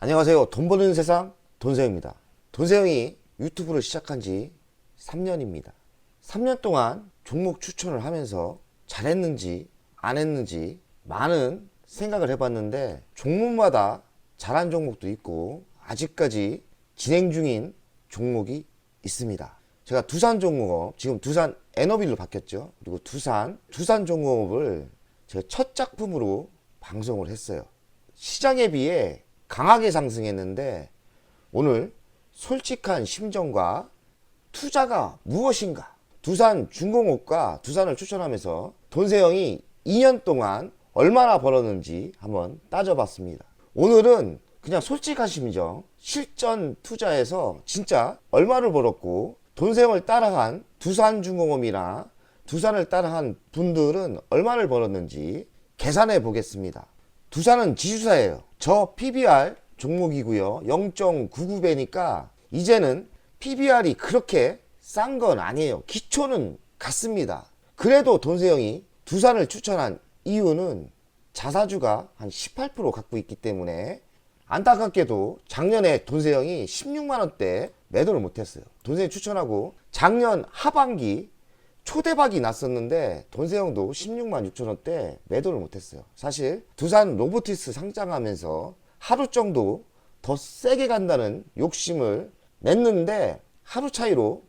안녕하세요. 돈 버는 세상 돈세영입니다. 돈세영이 유튜브를 시작한 지 3년입니다. 3년 동안 종목 추천을 하면서 잘했는지 안 했는지 많은 생각을 해봤는데 종목마다 잘한 종목도 있고 아직까지 진행 중인 종목이 있습니다. 제가 두산종공업, 지금 두산 에너빌로 바뀌었죠. 그리고 두산종공업을 제가 첫 작품으로 방송을 했어요. 시장에 비해 강하게 상승했는데 오늘 솔직한 심정과 투자가 무엇인가, 두산중공업과 두산을 추천하면서 돈세영이 2년 동안 얼마나 벌었는지 한번 따져봤습니다. 오늘은 그냥 솔직한 심정, 실전 투자에서 진짜 얼마를 벌었고 돈세영을 따라한 두산중공업이나 두산을 따라한 분들은 얼마를 벌었는지 계산해 보겠습니다. 두산은 지주사예요. 저 PBR 종목이고요. 0.99배니까 이제는 PBR이 그렇게 싼 건 아니에요. 기초는 같습니다. 그래도 돈세영이 두산을 추천한 이유는 자사주가 한 18% 갖고 있기 때문에 안타깝게도 작년에 돈세영이 16만원대 매도를 못했어요. 돈세영이 추천하고 작년 하반기 초대박이 났었는데 돈세영도 16만 6천원대 매도를 못했어요. 사실 두산 로보티스 상장하면서 하루 정도 더 세게 간다는 욕심을 냈는데 하루 차이로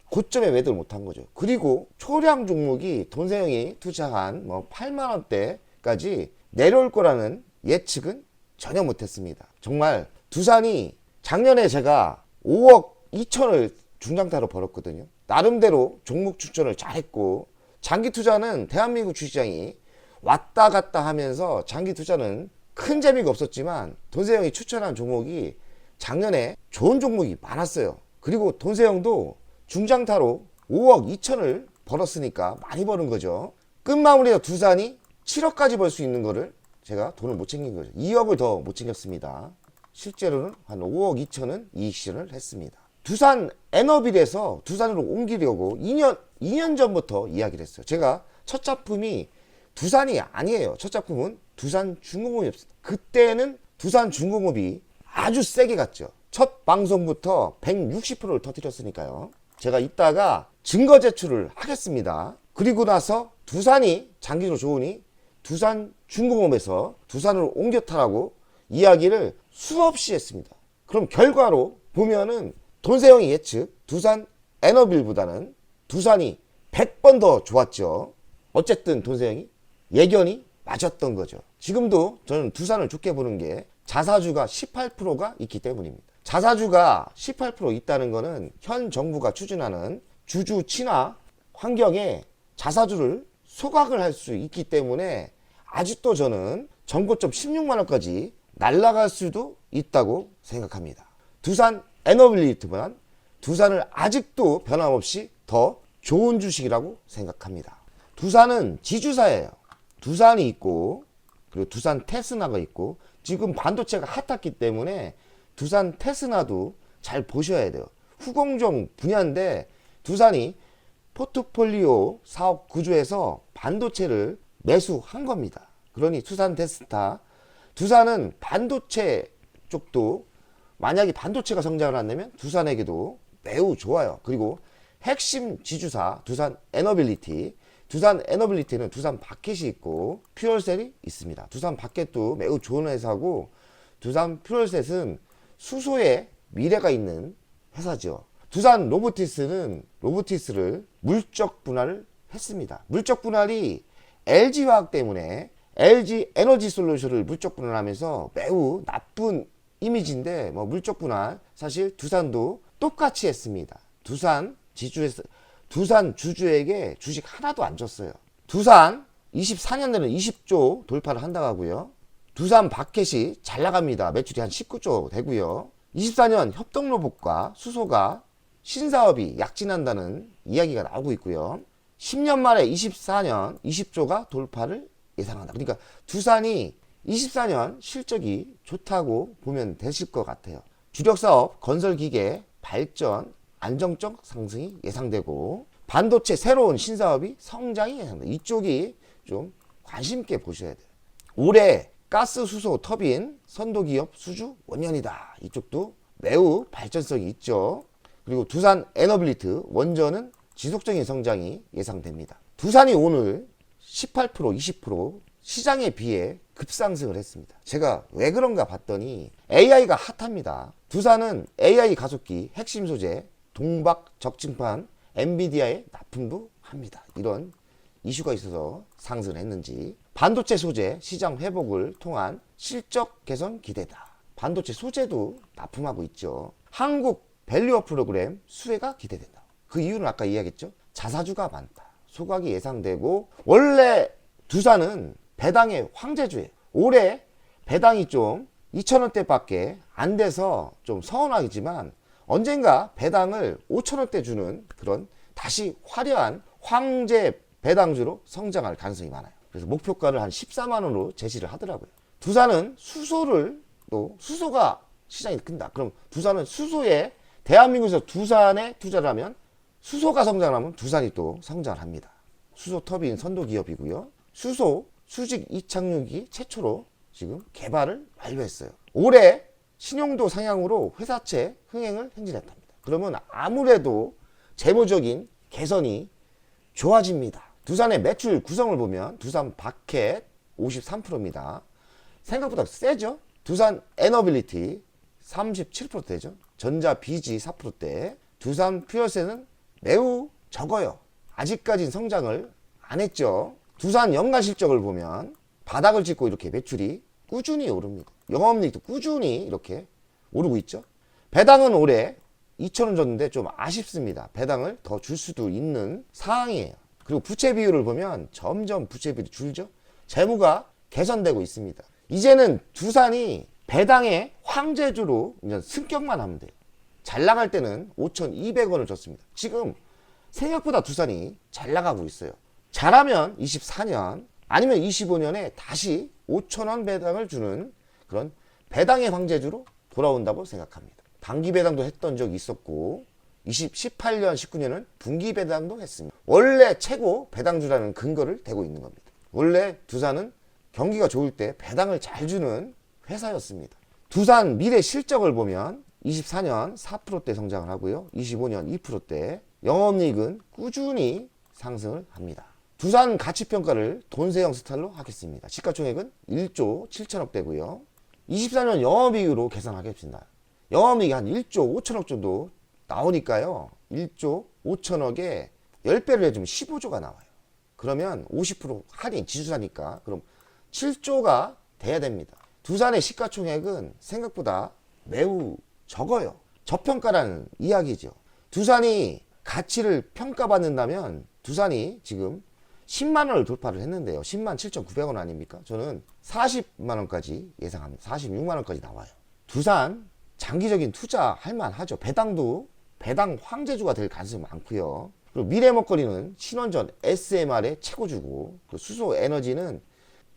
고점에 매도를 못한 거죠. 그리고 초량 종목이 돈세영이 투자한 8만원대까지 내려올 거라는 예측은 전혀 못했습니다. 정말 두산이 작년에 제가 5억 2천을 중장타로 벌었거든요. 나름대로 종목 추천을 잘했고, 장기 투자는 대한민국 주시장이 왔다 갔다 하면서 장기 투자는 큰 재미가 없었지만 돈세영이 추천한 종목이 작년에 좋은 종목이 많았어요. 그리고 돈세영도 중장타로 5억 2천을 벌었으니까 많이 버는 거죠. 끝마무리에 두산이 7억까지 벌 수 있는 거를 제가 돈을 못 챙긴 거죠. 2억을 더 못 챙겼습니다. 실제로는 한 5억 2천은 이익 실현을 했습니다. 두산 에너빌에서 두산으로 옮기려고 2년 전부터 이야기를 했어요. 제가 첫 작품이 두산이 아니에요. 첫 작품은 두산중공업이었어요. 그때는 두산중공업이 아주 세게 갔죠. 첫 방송부터 160%를 터뜨렸으니까요. 제가 이따가 증거 제출을 하겠습니다. 그리고 나서 두산이 장기로 좋으니 두산중공업에서 두산으로 옮겨 타라고 이야기를 수없이 했습니다. 그럼 결과로 보면은 돈세영이 예측 두산 에너빌보다는 두산이 100번 더 좋았죠. 어쨌든 돈세영이 예견이 맞았던 거죠. 지금도 저는 두산을 좋게 보는 게 자사주가 18%가 있기 때문입니다. 자사주가 18% 있다는 거는 현 정부가 추진하는 주주 친화 환경에 자사주를 소각을 할 수 있기 때문에 아직도 저는 전고점 16만원까지 날아갈 수도 있다고 생각합니다. 두산 에너빌리티보다 두산을 아직도 변함없이 더 좋은 주식이라고 생각합니다. 두산은 지주사예요. 두산이 있고 그리고 두산 테스나가 있고 지금 반도체가 핫했기 때문에 두산 테스나도 잘 보셔야 돼요. 후공정 분야인데 두산이 포트폴리오 사업 구조에서 반도체를 매수한 겁니다. 그러니 두산 테스타, 두산은 반도체 쪽도 만약에 반도체가 성장을 한다면 두산에게도 매우 좋아요. 그리고 핵심 지주사 두산 에너빌리티는 두산 바켓이 있고 퓨얼셀이 있습니다. 두산 바켓도 매우 좋은 회사고 두산 퓨얼셀은 수소에 미래가 있는 회사죠. 두산 로보티스를 물적 분할을 했습니다. 물적 분할이 LG화학 때문에 LG 에너지 솔루션을 물적 분할하면서 매우 나쁜 이미지인데 물적 분할 사실 두산도 똑같이 했습니다. 두산 주주에게 주식 하나도 안 줬어요. 두산 24년에는 20조 돌파를 한다고 하고요. 두산 바켓이 잘 나갑니다. 매출이 한 19조 되고요. 24년 협동로봇과 수소가 신사업이 약진한다는 이야기가 나오고 있고요. 10년 만에 24년 20조가 돌파를 예상한다. 그러니까 두산이 24년 실적이 좋다고 보면 되실 것 같아요. 주력사업, 건설기계, 발전, 안정적 상승이 예상되고 반도체 새로운 신사업이 성장이 예상됩니다. 이쪽이 좀 관심 있게 보셔야 돼요. 올해 가스 수소 터빈 선도기업 수주 원년이다. 이쪽도 매우 발전성이 있죠. 그리고 두산 에너빌리트 원전은 지속적인 성장이 예상됩니다. 두산이 오늘 18%, 20% 시장에 비해 급상승을 했습니다. 제가 왜 그런가 봤더니 AI가 핫합니다. 두산은 AI 가속기 핵심 소재 동박 적층판 엔비디아에 납품도 합니다. 이런 이슈가 있어서 상승을 했는지, 반도체 소재 시장 회복을 통한 실적 개선 기대다. 반도체 소재도 납품하고 있죠. 한국 밸류업 프로그램 수혜가 기대된다. 그 이유는 아까 이야기했죠. 자사주가 많다. 소각이 예상되고, 원래 두산은 배당의 황제주예요. 올해 배당이 좀 2,000원대밖에 안 돼서 좀 서운하겠지만 언젠가 배당을 5,000원대 주는 그런 다시 화려한 황제 배당주로 성장할 가능성이 많아요. 그래서 목표가를 한 14만 원으로 제시를 하더라고요. 두산은 수소를 또 수소가 시장이 큰다. 그럼 두산은 수소에 대한민국에서 두산에 투자를 하면 수소가 성장하면 두산이 또 성장을 합니다. 수소 터빈 선도 기업이고요. 수소 수직 이착륙이 최초로 지금 개발을 완료했어요. 올해 신용도 상향으로 회사채 흥행을 행진했답니다. 그러면 아무래도 재무적인 개선이 좋아집니다. 두산의 매출 구성을 보면 두산 바켓 53%입니다. 생각보다 세죠? 두산 에너빌리티 37%대죠. 전자 비지 4%대. 두산 퓨어세는 매우 적어요. 아직까지는 성장을 안 했죠. 두산 연간 실적을 보면 바닥을 찍고 이렇게 매출이 꾸준히 오릅니다. 영업이익도 꾸준히 이렇게 오르고 있죠. 배당은 올해 2,000원 줬는데 좀 아쉽습니다. 배당을 더 줄 수도 있는 상황이에요. 그리고 부채 비율을 보면 점점 부채 비율이 줄죠. 재무가 개선되고 있습니다. 이제는 두산이 배당의 황제주로 이제 승격만 하면 돼요. 잘 나갈 때는 5,200원을 줬습니다. 지금 생각보다 두산이 잘 나가고 있어요. 잘하면 24년 아니면 25년에 다시 5,000원 배당을 주는 그런 배당의 황제주로 돌아온다고 생각합니다. 단기 배당도 했던 적이 있었고 18년, 19년은 분기 배당도 했습니다. 원래 최고 배당주라는 근거를 대고 있는 겁니다. 원래 두산은 경기가 좋을 때 배당을 잘 주는 회사였습니다. 두산 미래 실적을 보면 24년 4%대 성장을 하고요. 25년 2%대. 영업이익은 꾸준히 상승을 합니다. 두산 가치평가를 돈세형 스타일로 하겠습니다. 시가총액은 1조 7천억 대고요. 24년 영업이익으로 계산하겠습니다. 영업이익이 한 1조 5천억 정도 나오니까요. 1조 5천억에 10배를 해주면 15조가 나와요. 그러면 50% 할인 지주사니까 그럼 7조가 돼야 됩니다. 두산의 시가총액은 생각보다 매우 적어요. 저평가라는 이야기죠. 두산이 가치를 평가받는다면 두산이 지금 10만 원을 돌파를 했는데요. 10만 7,900원 아닙니까? 저는 40만 원까지 예상합니다. 46만 원까지 나와요. 두산 장기적인 투자 할 만하죠. 배당도 배당 황제주가 될 가능성이 많고요. 그리고 미래 먹거리는 신원전 SMR의 최고주고, 수소 에너지는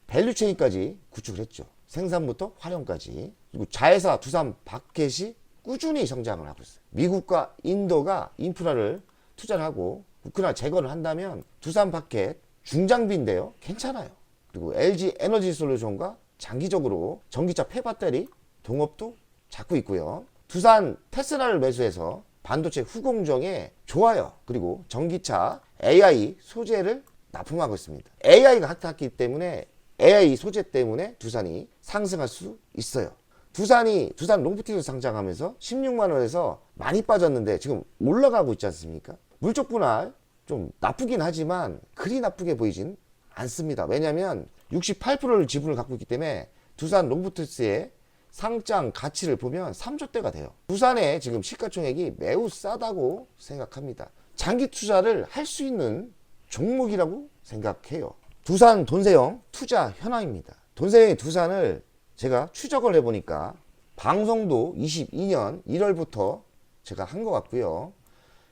밸류체인까지 구축을 했죠. 생산부터 활용까지. 그리고 자회사 두산 바켓이 꾸준히 성장을 하고 있어요. 미국과 인도가 인프라를 투자를 하고 우크라이나 제거를 한다면 두산 바켓 중장비인데요. 괜찮아요. 그리고 LG 에너지 솔루션과 장기적으로 전기차 폐배터리 동업도 잡고 있고요. 두산 테슬라를 매수해서 반도체 후공정에 좋아요. 그리고 전기차 AI 소재를 납품하고 있습니다. AI가 핫하기 때문에 AI 소재 때문에 두산이 상승할 수 있어요. 두산 롱프티를 상장하면서 16만 원에서 많이 빠졌는데 지금 올라가고 있지 않습니까? 물적 분할 좀 나쁘긴 하지만 그리 나쁘게 보이진 않습니다. 왜냐하면 68%를 지분을 갖고 있기 때문에 두산 롱프티스의 상장 가치를 보면 3조대가 돼요. 두산의 지금 시가총액이 매우 싸다고 생각합니다. 장기 투자를 할 수 있는 종목이라고 생각해요. 두산 돈세형 투자 현황입니다. 돈세형의 두산을 제가 추적을 해보니까 방송도 22년 1월부터 제가 한 것 같고요.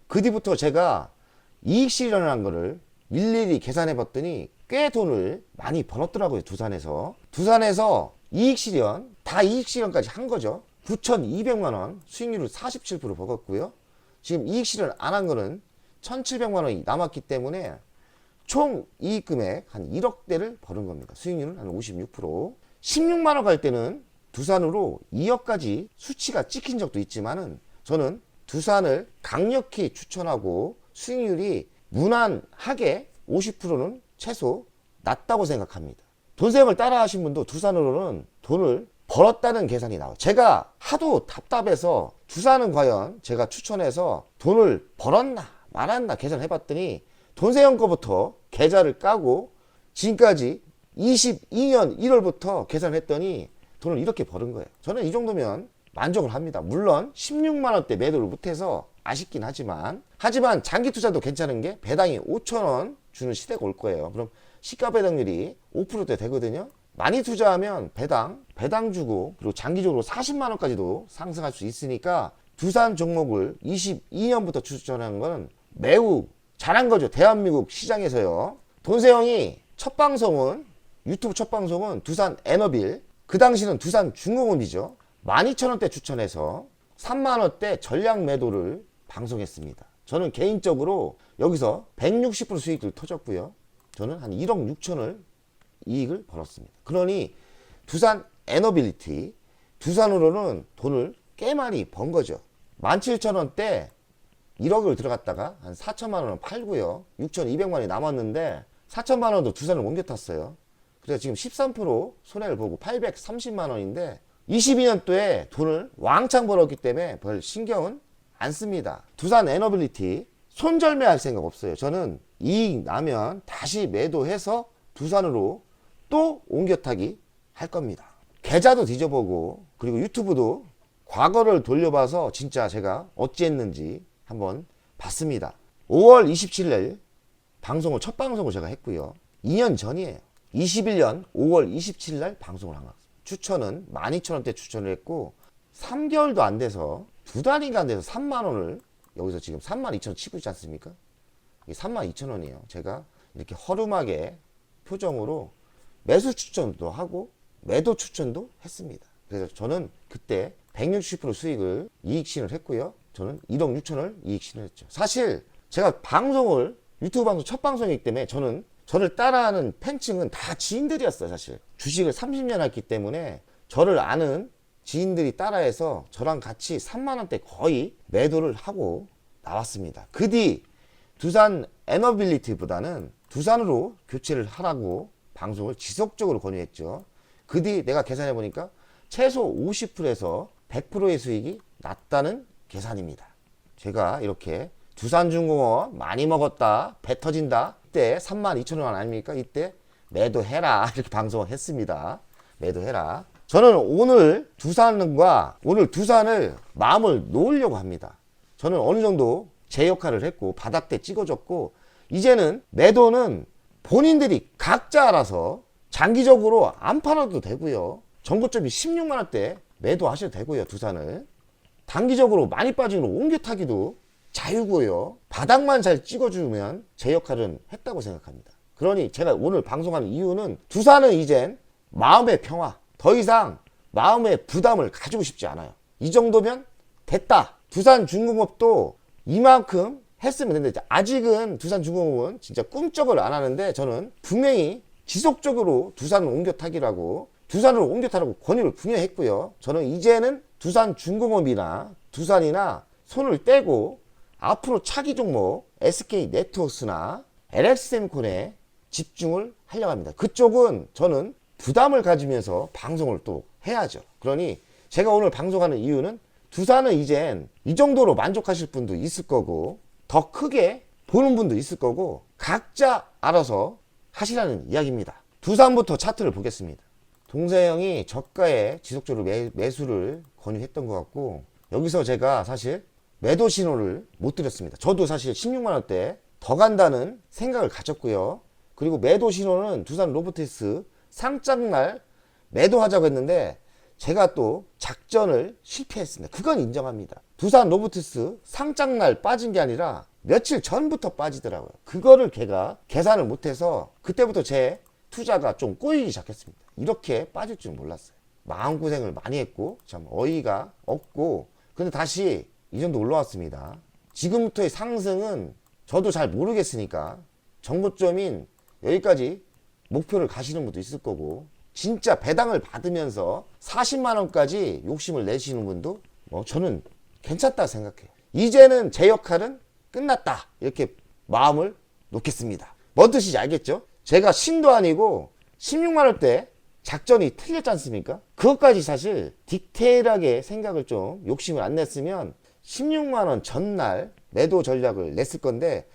그 뒤부터 제가 이익 실현을 한 거를 일일이 계산해 봤더니 꽤 돈을 많이 벌었더라고요. 두산에서 이익 실현, 다 이익 실현까지 한 거죠. 9,200만 원, 수익률을 47% 벌었고요. 지금 이익 실현 안 한 거는 1,700만 원이 남았기 때문에 총 이익 금액 한 1억대를 벌은 겁니다. 수익률은 한 56%. 16만 원 갈 때는 두산으로 2억까지 수치가 찍힌 적도 있지만은 저는 두산을 강력히 추천하고 수익률이 무난하게 50%는 최소 낮다고 생각합니다. 돈세형을 따라 하신 분도 두산으로는 돈을 벌었다는 계산이 나와요. 제가 하도 답답해서 두산은 과연 제가 추천해서 돈을 벌었나 말았나 계산해 봤더니 돈세형 거부터 계좌를 까고 지금까지 22년 1월부터 계산했더니 돈을 이렇게 버는 거예요. 저는 이 정도면 만족을 합니다. 물론 16만 원대 매도를 못해서 아쉽긴 하지만 장기 투자도 괜찮은 게 배당이 5천 원 주는 시대가 올 거예요. 그럼 시가 배당률이 5%대 되거든요. 많이 투자하면 배당 주고 그리고 장기적으로 40만 원까지도 상승할 수 있으니까 두산 종목을 22년부터 추천하는 거는 매우 잘한 거죠. 대한민국 시장에서요. 돈세형이 유튜브 첫 방송은 두산 에너빌, 그 당시는 두산 중공업이죠. 12,000원대 추천해서 3만원대 전량 매도를 방송했습니다. 저는 개인적으로 여기서 160% 수익을 터졌고요. 저는 한 1억 6천을 이익을 벌었습니다. 그러니 두산 에너빌리티, 두산으로는 돈을 꽤 많이 번 거죠. 17,000원대 1억을 들어갔다가 한 4천만 원을 팔고요. 6,200만 원이 남았는데 4천만 원도 두산을 옮겨 탔어요. 그래서 지금 13% 손해를 보고 830만 원인데 22년도에 돈을 왕창 벌었기 때문에 별 신경은 안 씁니다. 두산 에너빌리티 손절매할 생각 없어요. 저는 이익 나면 다시 매도해서 두산으로 또 옮겨타기 할 겁니다. 계좌도 뒤져보고 그리고 유튜브도 과거를 돌려봐서 진짜 제가 어찌했는지 한번 봤습니다. 5월 27일 첫 방송을 제가 했고요. 2년 전이에요. 21년 5월 27일 날 방송을 한 거예요. 추천은 12,000원대 추천을 했고 3개월도 안 돼서 2달인가 안 돼서 3만 원을 여기서 지금 32,000원 치고 있지 않습니까? 이게 32,000원이에요. 제가 이렇게 허름하게 표정으로 매수 추천도 하고 매도 추천도 했습니다. 그래서 저는 그때 160% 수익을 이익 실현을 했고요. 저는 1억 6천을 이익 실현했죠. 사실 제가 유튜브 방송 첫 방송이기 때문에 저를 따라하는 팬층은 다 지인들이었어요. 사실 주식을 30년 했기 때문에 저를 아는 지인들이 따라해서 저랑 같이 3만원대 거의 매도를 하고 나왔습니다. 그 뒤 두산 에너빌리티보다는 두산으로 교체를 하라고 방송을 지속적으로 권유했죠. 그 뒤 내가 계산해 보니까 최소 50%에서 100%의 수익이 났다는 계산입니다. 제가 이렇게 두산중공업 많이 먹었다, 배 터진다, 이때 32,000원 아닙니까? 이때 매도해라 이렇게 방송을 했습니다. 매도해라. 저는 오늘 두산을 마음을 놓으려고 합니다. 저는 어느 정도 제 역할을 했고 바닥대 찍어줬고 이제는 매도는 본인들이 각자 알아서 장기적으로 안 팔아도 되고요. 전고점이 16만원대 매도하셔도 되고요. 두산을 단기적으로 많이 빠지는 옮겨 타기도 자유고요. 바닥만 잘 찍어주면 제 역할은 했다고 생각합니다. 그러니 제가 오늘 방송하는 이유는 두산은 이젠 마음의 평화, 더 이상 마음의 부담을 가지고 싶지 않아요. 이 정도면 됐다. 두산중공업도 이만큼 했으면 되는데 아직은 두산중공업은 진짜 꿈쩍을 안 하는데 저는 분명히 지속적으로 두산을 옮겨 타기라고 두산으로 옮겨 타라고 권유를 분명히 했고요. 저는 이제는 두산중공업이나 두산이나 손을 떼고 앞으로 차기 종목 SK네트워크스나 LX세미콘에 집중을 하려고 합니다. 그쪽은 저는 부담을 가지면서 방송을 또 해야죠. 그러니 제가 오늘 방송하는 이유는 두산은 이젠 이 정도로 만족하실 분도 있을 거고 더 크게 보는 분도 있을 거고 각자 알아서 하시라는 이야기입니다. 두산부터 차트를 보겠습니다. 동세형이 저가에 지속적으로 매수를 권유했던 것 같고 여기서 제가 사실 매도 신호를 못 드렸습니다. 저도 사실 16만원대 더 간다는 생각을 가졌고요. 그리고 매도 신호는 두산 로보티스 상장날 매도하자고 했는데 제가 또 작전을 실패했습니다. 그건 인정합니다. 두산 로보티스 상장날 빠진 게 아니라 며칠 전부터 빠지더라고요. 그거를 걔가 계산을 못해서 그때부터 제 투자가 좀 꼬이기 시작했습니다. 이렇게 빠질 줄 몰랐어요. 마음고생을 많이 했고 참 어이가 없고 근데 다시 이 정도 올라왔습니다. 지금부터의 상승은 저도 잘 모르겠으니까 정고점인 여기까지 목표를 가시는 분도 있을 거고 진짜 배당을 받으면서 40만 원까지 욕심을 내시는 분도 뭐 저는 괜찮다 생각해요. 이제는 제 역할은 끝났다 이렇게 마음을 놓겠습니다. 뭔 뜻인지 알겠죠? 제가 신도 아니고 16만 원대 작전이 틀렸지 않습니까? 그것까지 사실 디테일하게 생각을 좀 욕심을 안 냈으면 16만 원 전날 매도 전략을 냈을 건데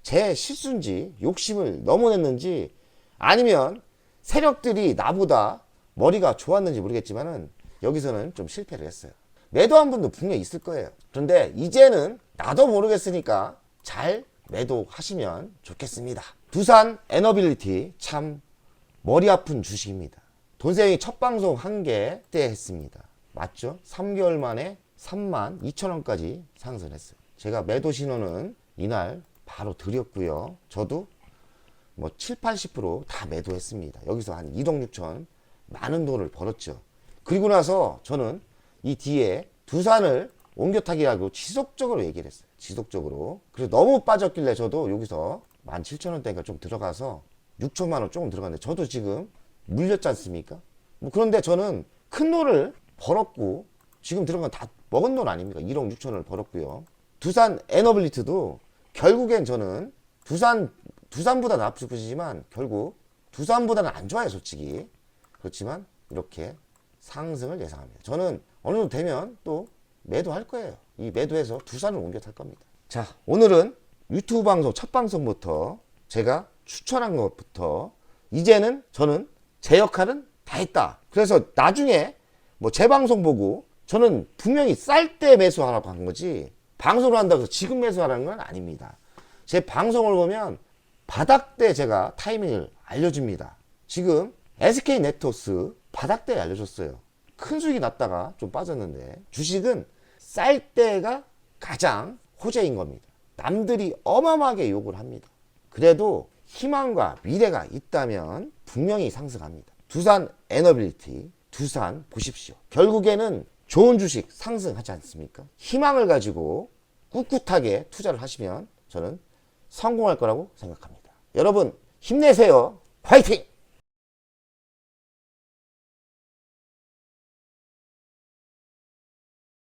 제 실수인지 욕심을 너무 냈는지 아니면 세력들이 나보다 머리가 좋았는지 모르겠지만은 여기서는 좀 실패를 했어요. 매도한 분도 분명히 있을 거예요. 그런데 이제는 나도 모르겠으니까 잘 매도하시면 좋겠습니다. 두산 에너빌리티 참 머리 아픈 주식입니다. 돈세영이 첫 방송 한 개 때 했습니다. 맞죠? 3개월 만에 3만 2천 원까지 상승했어요. 제가 매도 신호는 이날 바로 드렸고요. 저도 뭐 7, 80%다 매도했습니다. 여기서 한 1억 6천 많은 돈을 벌었죠. 그리고 나서 저는 이 뒤에 두산을 옮겨 타기하고 지속적으로 얘기를 했어요. 지속적으로. 그래서 너무 빠졌길래 저도 여기서 17,000원대가 좀 들어가서 6천만 원 조금 들어갔는데 저도 지금 물렸지 않습니까? 뭐 그런데 저는 큰 돈을 벌었고 지금 들어간 다 먹은 돈 아닙니까? 1억 6천을 벌었고요. 두산 에너빌리티도 결국엔 저는 두산보다 나쁘지만 결국 두산보다는 안 좋아요, 솔직히. 그렇지만 이렇게 상승을 예상합니다. 저는 어느 정도 되면 또 매도할 거예요. 이 매도해서 두산을 옮겨 탈 겁니다. 자, 오늘은 유튜브 방송 첫 방송부터 제가 추천한 것부터 이제는 저는 제 역할은 다 했다. 그래서 나중에 뭐 제 방송 보고 저는 분명히 쌀 때 매수하라고 한 거지 방송을 한다고 해서 지금 매수하라는 건 아닙니다. 제 방송을 보면 바닥 때 제가 타이밍을 알려줍니다. 지금 SK네트워스 바닥 때 알려줬어요. 큰 수익이 났다가 좀 빠졌는데 주식은 쌀 때가 가장 호재인 겁니다. 남들이 어마어마하게 욕을 합니다. 그래도 희망과 미래가 있다면 분명히 상승합니다. 두산 에너빌리티, 두산 보십시오. 결국에는 좋은 주식 상승하지 않습니까? 희망을 가지고 꿋꿋하게 투자를 하시면 저는 성공할 거라고 생각합니다. 여러분 힘내세요. 화이팅!